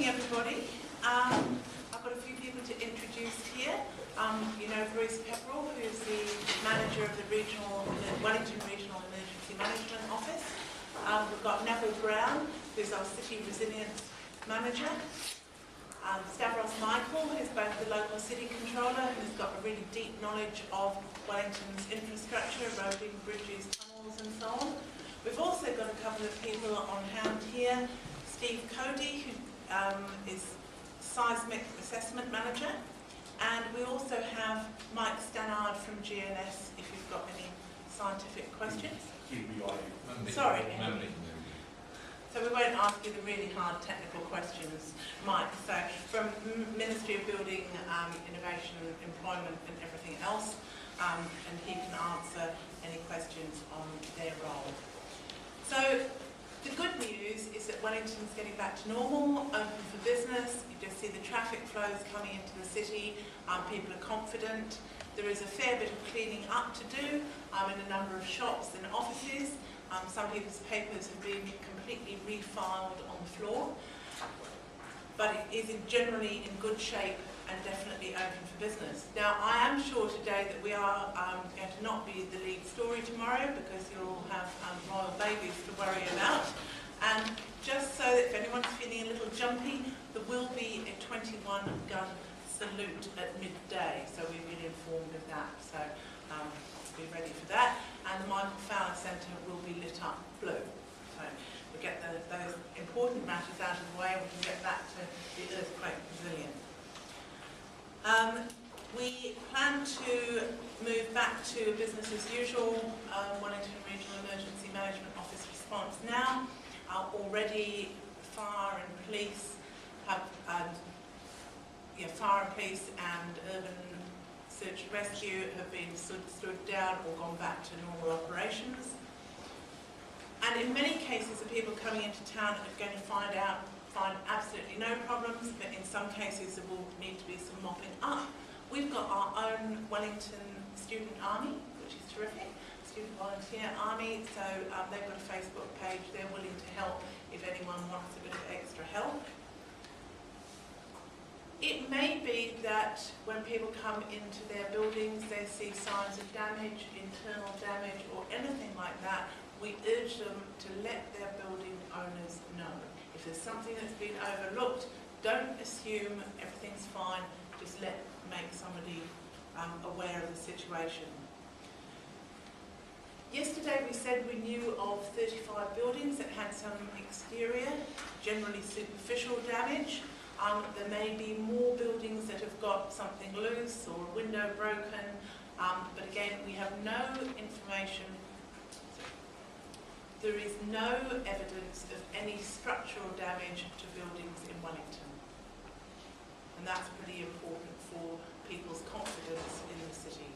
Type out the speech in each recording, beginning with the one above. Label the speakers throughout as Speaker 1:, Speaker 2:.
Speaker 1: morning, everybody. I've got a few people to introduce here. You know Bruce Pepperell, who's the manager of the Wellington Regional Emergency Management Office. We've got Neville Brown, who's our City Resilience Manager. Stavros Michael, who's both the local city controller, who's got a really deep knowledge of Wellington's infrastructure, roading, bridges, tunnels and so on. We've also got a couple of people on hand here. Steve Cody, who is Seismic Assessment Manager. And we also have Mike Stannard from GNS, if you've got any scientific questions. Sorry. So we won't ask you the really hard technical questions, Mike. So from Ministry of Building, Innovation, Employment and everything else, and he can answer any questions on their role. So the good news is that Wellington's getting back to normal, open for business. You just see the traffic flows coming into the city. People are confident. There is a fair bit of cleaning up to do in a number of shops and offices. Some people's papers have been completely refiled on the floor, but it is generally in good shape and definitely open for business. Now, I am sure today that we are going to not be the lead story tomorrow because you'll have royal babies to worry about. And just so that if anyone's feeling a little jumpy, there will be a 21-gun salute at midday, so we've been informed of that. So be ready for that. And the Michael Fowler Centre will be lit up blue. So we get those important matters out of the way and we can get back to the earthquake pavilion. We plan to move back to business as usual. Wellington Regional Emergency Management Office response now. Already fire and police and urban search and rescue have been stood down or gone back to normal operations. And in many cases, the people coming into town are going to find absolutely no problems, but in some cases there will need to be some mopping up. We've got our own Wellington Student Army, which is terrific, Student Volunteer Army, so they've got a Facebook page. They're willing to help if anyone wants a bit of extra help. It may be that when people come into their buildings, they see signs of damage, internal damage, or anything like that. We urge them to let their building owners know. If there's something that's been overlooked, don't assume everything's fine. Just make somebody aware of the situation. Yesterday we said we knew of 35 buildings that had some exterior, generally superficial damage. There may be more buildings that have got something loose or a window broken, but again, we have no information. There is no evidence of any structural damage to buildings in Wellington. And that's pretty important for people's confidence in the city.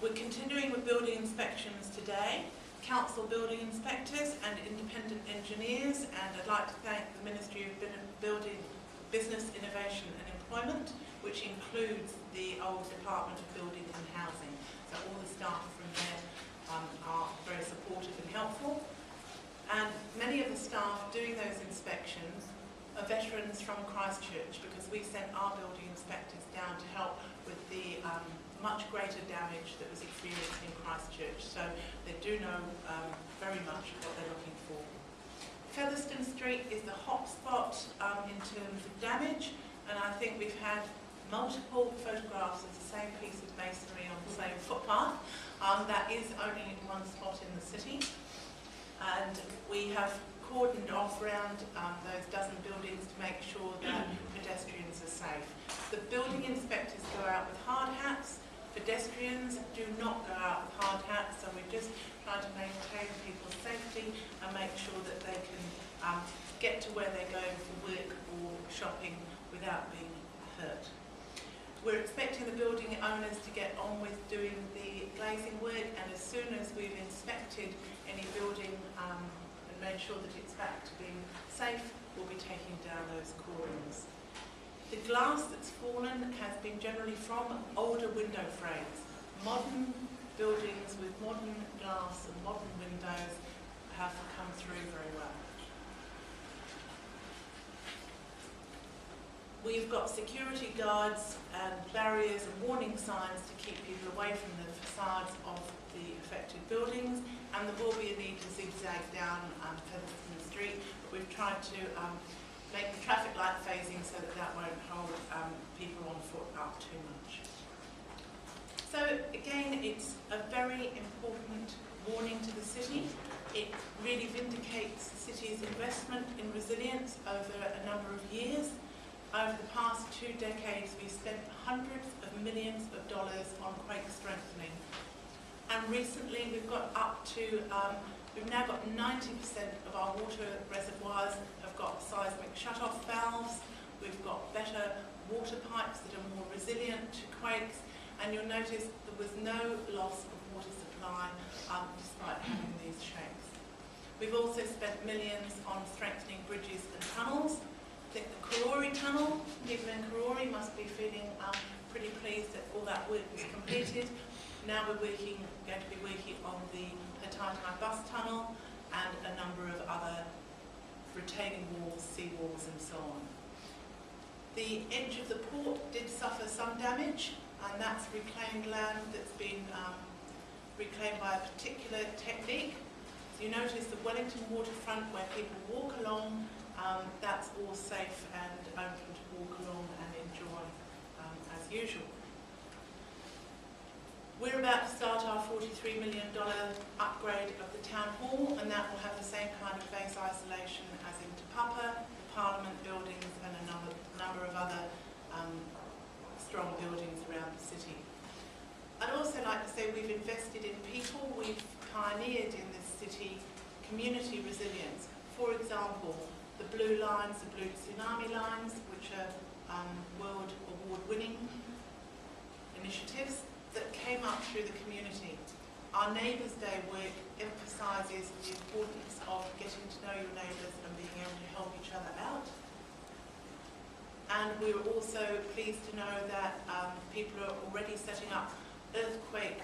Speaker 1: We're continuing with building inspections today. Council building inspectors and independent engineers, and I'd like to thank the Ministry of Building, Business, Innovation and Employment, which includes the old Department of Building and Housing. So all the staff from there are very supportive and helpful. And many of the staff doing those inspections are veterans from Christchurch, because we sent our building inspectors down to help with the much greater damage that was experienced in Christchurch, so they do know very much what they're looking for. Featherstone Street is the hot spot in terms of damage, and I think we've had multiple photographs of the same piece of masonry on the same footpath. That is only in one spot in the city, and we have cordoned off around those dozen buildings to make sure that pedestrians are safe. The building inspectors go out with hard hats. Pedestrians do not go out with hard hats, so we're just trying to maintain people's safety and make sure that they can get to where they're going for work or shopping without being hurt. We're expecting the building owners to get on with doing the glazing work, and as soon as we've inspected any building and made sure that it's back to being safe, we'll be taking down those cordons. The glass that's fallen has been generally from older window frames. Modern buildings with modern glass and modern windows have come through very well. We've got security guards and barriers and warning signs to keep people away from the facades of the affected buildings, and there will be a need to zigzag down Featherstone Street, but we've tried to make the traffic light phasing so that that won't hold people on foot up too much. So again, it's a very important warning to the city. It really vindicates the city's investment in resilience over a number of years. Over the past 2 decades, we've spent hundreds of millions of dollars on quake strengthening. And recently we've got up to, we've now got 90% of our water reservoirs have got seismic shut-off valves. We've got better water pipes that are more resilient to quakes. And you'll notice there was no loss of water supply despite having these shakes. We've also spent millions on strengthening bridges and tunnels. I think the Karori Tunnel, people in Karori must be feeling pretty pleased that all that work was completed. Now we're going to be working on the Hataitai Bus Tunnel and a number of other retaining walls, sea walls and so on. The edge of the port did suffer some damage, and that's reclaimed land that's been reclaimed by a particular technique. So you notice the Wellington waterfront where people walk along, that's all safe and open to walk along and enjoy as usual. We're about to start our $43 million upgrade of the town hall, and that will have the same kind of phase isolation as in Te Papa, the Parliament buildings and a number of other strong buildings around the city. I'd also like to say we've invested in people. We've pioneered in this city community resilience. For example, the blue lines, the blue tsunami lines, which are world award-winning initiatives that came up through the community. Our Neighbours Day work emphasises the importance of getting to know your neighbours and being able to help each other out. And we're also pleased to know that people are already setting up earthquake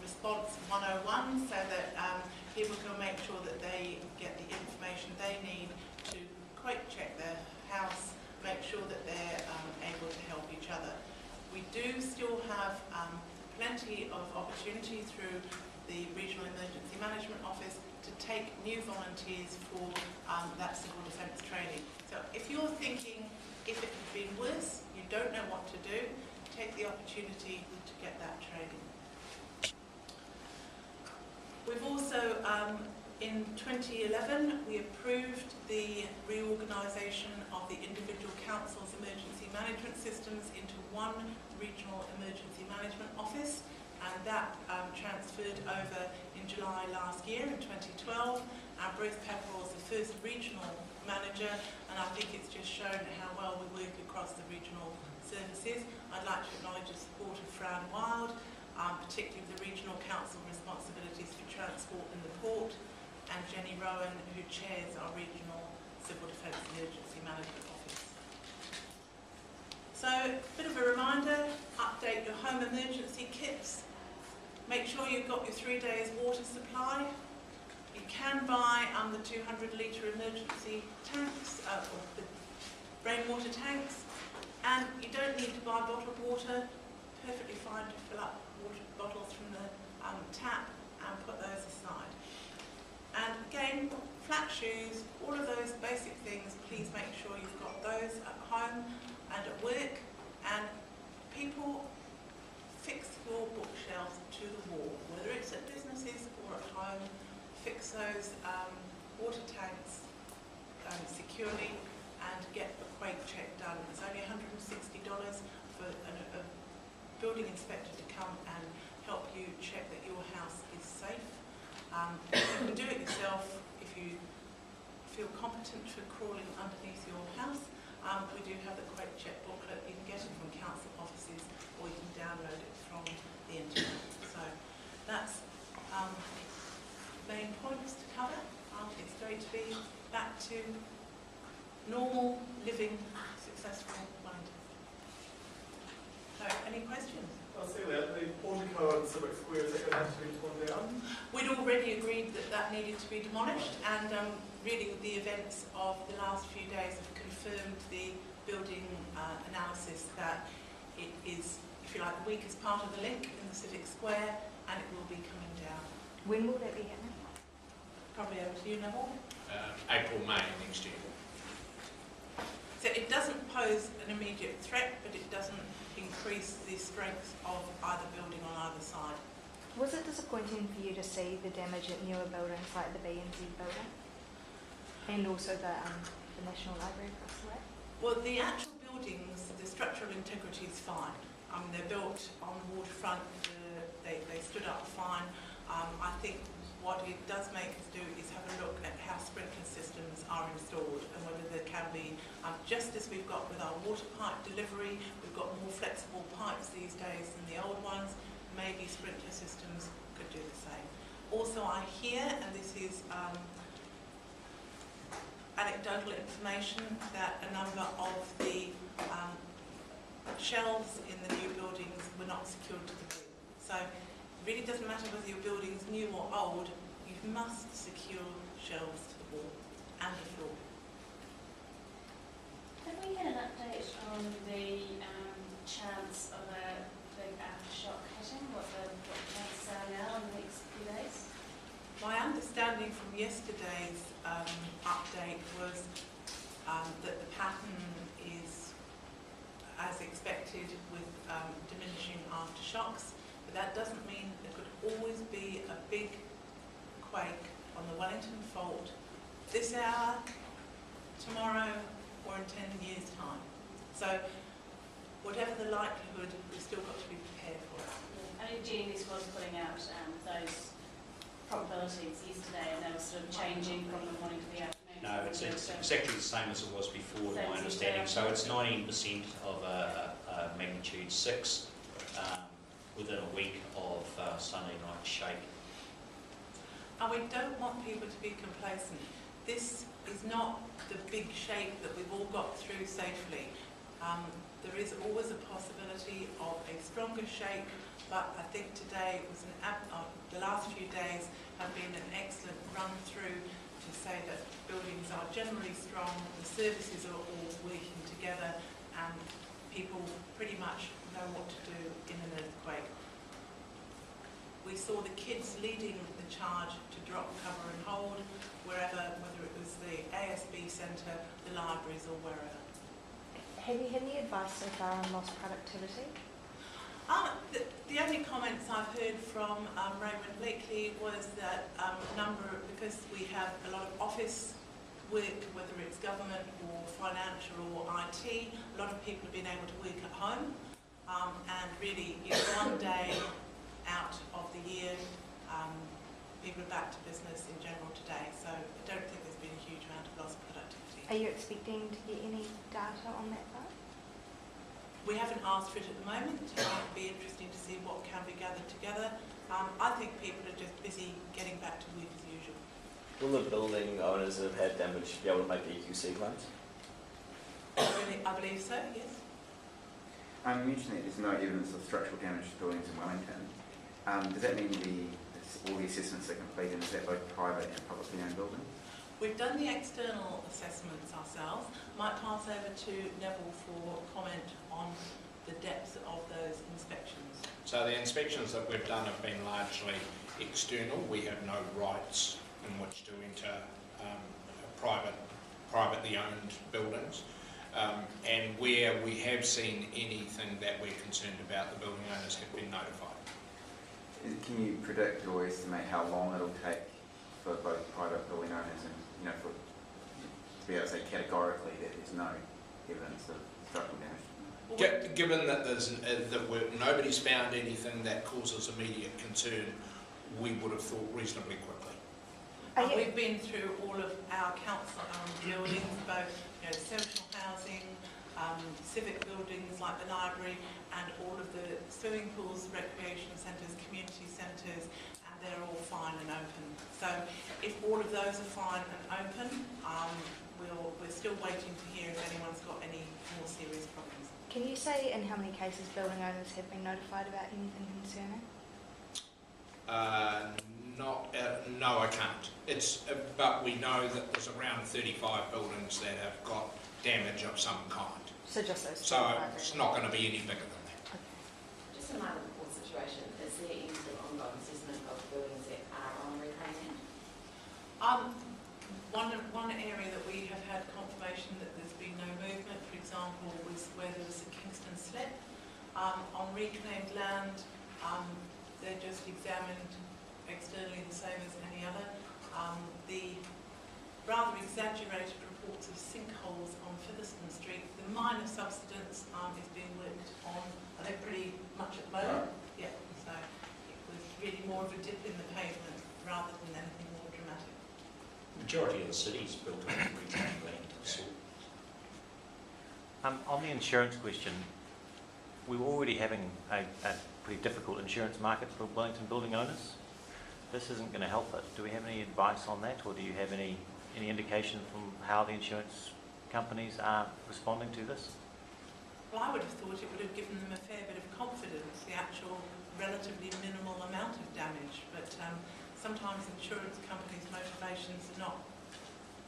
Speaker 1: response 101 so that people can make sure that they get the information they need to quake check their house, make sure that they're able to help each other. We do still have plenty of opportunity through the Regional Emergency Management Office to take new volunteers for that civil defence training. So if you're thinking, if it had been worse, you don't know what to do, take the opportunity to get that training. We've also, in 2011, we approved the reorganisation of the individual councils' emergency management systems into one regional emergency management office, and that transferred over in July last year, in 2012. And Bruce Pepperell is the first regional manager, and I think it's just shown how well we work across the regional services. I'd like to acknowledge the support of Fran Wild, particularly the regional council responsibilities for transport in the port, and Jenny Rowan, who chairs our regional civil defence emergency management office. So, a bit of a reminder, update your home emergency kits. Make sure you've got your 3 days water supply. You can buy the 200-litre emergency tanks, or the rainwater tanks, and you don't need to buy bottled water. Perfectly fine to fill up water bottles from the tap and put those aside. And again, flat shoes, all of those basic things, please make sure you've got those at home and at work. And people, fix your bookshelves to the wall, whether it's at businesses or at home. Fix those water tanks securely and get a quake check done. It's only $160 for a building inspector to come and help you check that your house is safe. You can do it yourself if you feel competent for crawling underneath your house. We do have the quake check booklet. You can get it from council offices or you can download it from the internet. So that's main points to cover. It's great to be back to normal, living, successful Wellington. So, any questions?
Speaker 2: I'll say that the portico and Civic Square, is that going to have to be torn down?
Speaker 1: We'd already agreed that that needed to be demolished, and really the events of the last few days have confirmed the building analysis that it is, if you like, the weakest part of the link in the civic square, and it will be coming down.
Speaker 3: When will that be happening?
Speaker 1: Probably over to you, Neville.
Speaker 4: April, May next year.
Speaker 1: So it doesn't pose an immediate threat, but it doesn't increase the strength of either building on either side.
Speaker 3: Was it disappointing for you to see the damage at newer buildings like the B&Z building and also the National Library across the way?
Speaker 1: Well, the actual buildings, the structural integrity is fine. They're built on the waterfront, they stood up fine. I think what it does make us do is have a look at how sprinkler systems are installed and whether there can be, just as we've got with our water pipe delivery, we've got more flexible pipes these days than the old ones, maybe sprinkler systems could do the same. Also I hear, and this is anecdotal information, that a number of the shelves in the new buildings were not secured to the grid. So it really doesn't matter whether your building's new or old, you must secure shelves to the wall and the floor.
Speaker 5: Have we had an update on the chance of a big aftershock hitting? What the chances are now in the next few days?
Speaker 1: My understanding from yesterday's update was that the pattern is as expected with diminishing aftershocks, but that doesn't mean there could always be a big quake on the Wellington fault this hour, tomorrow, or in 10 years' time. So whatever the likelihood, we've still got to be prepared for it.
Speaker 5: I know Genevieve was putting out those probabilities yesterday, and they were sort of changing from the morning to the afternoon.
Speaker 6: No, it's exactly the same as it was before, to my understanding. So it's 19% of a magnitude 6 within a week of Sunday night shake.
Speaker 1: And we don't want people to be complacent. This is not the big shake that we've all got through safely. There is always a possibility of a stronger shake, but I think today was the last few days have been an excellent run through to say that buildings are generally strong, the services are all working together, and people pretty much know what to do in an earthquake. We saw the kids leading the charge to drop, cover and hold wherever, whether it was the ASB centre, the libraries or wherever.
Speaker 3: Have you had any advice so far on lost productivity?
Speaker 1: The only comments I've heard from Raymond Blakely was that because we have a lot of office work, whether it's government or financial or IT, a lot of people have been able to work at home, and really one day out of the year, people are back to business in general today, so I don't think there's been a huge amount of lost productivity.
Speaker 3: Are you expecting to get any data on that part?
Speaker 1: We haven't asked for it at the moment. It might be interesting to see what can be gathered together. I think people are just busy getting back to work as usual.
Speaker 7: Will the building owners that have had damage be able to make the EQC claims?
Speaker 1: I believe so, yes.
Speaker 8: You mentioned that there's no evidence of structural damage to buildings in Wellington. Does that mean all the assessments are completed, and is that both private and publicly owned buildings?
Speaker 1: We've done the external assessments ourselves. Might pass over to Neville for comment on the depth of those inspections.
Speaker 4: So the inspections that we've done have been largely external. We have no rights in which to enter privately owned buildings. And where we have seen anything that we're concerned about, the building owners have been notified.
Speaker 8: Can you predict or estimate how long it'll take for both private building owners and, to be able to say categorically that there's no evidence of structural damage?
Speaker 4: Given that nobody's found anything that causes immediate concern, we would have thought reasonably quickly.
Speaker 1: We've been through all of our council buildings, both social housing, civic buildings like the library, and all of the swimming pools, recreation centres, community centres, and they're all fine and open. So if all of those are fine and open, we're still waiting to hear if anyone's got any more serious problems.
Speaker 3: Can you say in how many cases building owners have been notified about anything concerning?
Speaker 4: No, I can't. But we know that there's around 35 buildings that have got damage of some kind.
Speaker 3: So just those.
Speaker 4: So
Speaker 3: 35
Speaker 4: it's
Speaker 3: really.
Speaker 4: not going to be any bigger than that.
Speaker 3: Okay.
Speaker 9: Just a minor report situation, is there any sort of ongoing assessment of buildings that are on reclaiming?
Speaker 1: One area that we have had confirmation that there's been no movement, for example, was where there was a Kingston slip. On reclaimed land, they're just examined externally the same as any other. The rather exaggerated reports of sinkholes on Featherston Street, the minor subsidence is being worked on, and they're pretty much at the moment. Yeah, so it was really more of a dip in the pavement rather than anything more dramatic.
Speaker 6: Majority of the city's built on reclaimed land. So
Speaker 10: On the insurance question, we were already having a pretty difficult insurance market for Wellington building owners. This isn't going to help it. Do we have any advice on that, or do you have any indication from how the insurance companies are responding to this?
Speaker 1: Well, I would have thought it would have given them a fair bit of confidence, the actual relatively minimal amount of damage, but sometimes insurance companies' motivations are not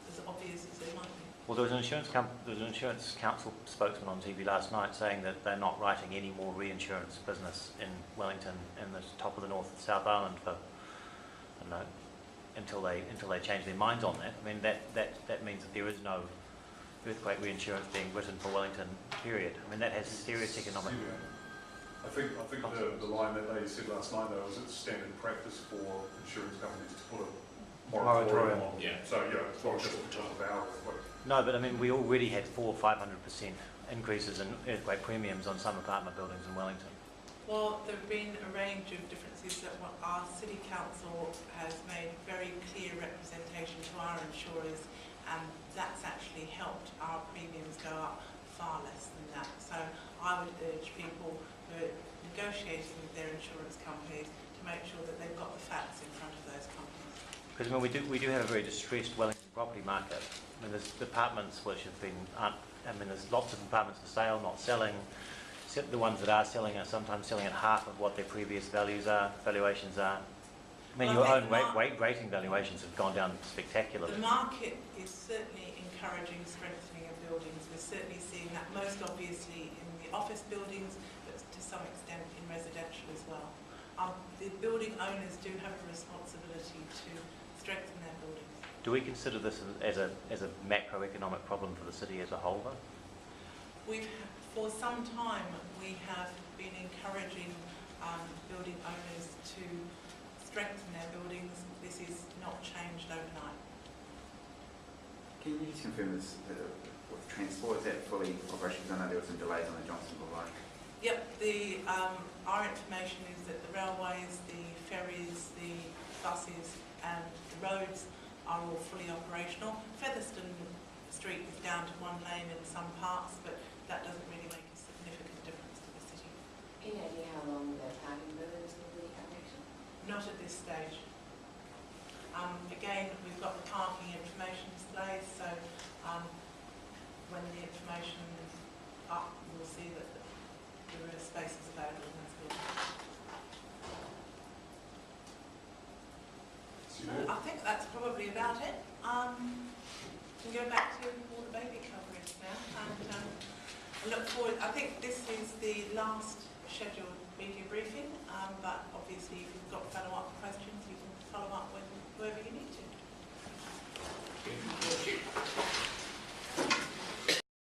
Speaker 1: as obvious as they might be.
Speaker 10: Well, there was an insurance council spokesman on TV last night saying that they're not writing any more reinsurance business in Wellington and the top of the North and South Island for, I don't know, until they change their minds on that. I mean, that means that there is no earthquake reinsurance being written for Wellington, period. I mean, that has serious economic...
Speaker 11: I think the line that they said last night, though, is it's standard practice for insurance companies to put a moratorium on.
Speaker 4: Yeah.
Speaker 11: So, yeah, it's not just because of our earthquake.
Speaker 10: No, but I mean, we already had 400% or 500% increases in earthquake premiums on some apartment buildings in Wellington.
Speaker 1: Well, there have been a range of differences that our City Council has made very clear representation to our insurers, and that's actually helped our premiums go up far less than that. So I would urge people who are negotiating with their insurance companies to make sure that they've got the facts in front of those companies.
Speaker 10: Because I mean, we do have a very distressed Wellington property market. I mean, there's apartments which have been, there's lots of apartments for sale, not selling. The ones that are selling are sometimes selling at half of what their previous valuations are. I mean,
Speaker 1: Well,
Speaker 10: your own rating valuations have gone down spectacularly.
Speaker 1: The market is certainly encouraging strengthening of buildings. We're certainly seeing that most obviously in the office buildings, but to some extent in residential as well. The building owners do have a responsibility to strengthen their buildings.
Speaker 10: Do we consider this as a macroeconomic problem for the city as a whole, though?
Speaker 1: For some time, we have been encouraging building owners to strengthen their buildings. This is not changed overnight.
Speaker 8: Can you just confirm this, with transport, is that fully operational? I know there were some delays on the Johnsonville line.
Speaker 1: Yep, our information is that the railways, the ferries, the buses and the roads are all fully operational. Featherston Street is down to one lane in some parts, but that doesn't really make a significant difference to the city.
Speaker 9: Any idea how long the parking buildings will be operational?
Speaker 1: Not at this stage. Again, we've got the parking information displays, so when the information is up, we'll see that there are spaces available in this building. I think that's probably about it. We can go back to all the baby coverage now, and I look forward. I think this is the last scheduled media briefing, but obviously if you've got follow-up questions, you can follow up with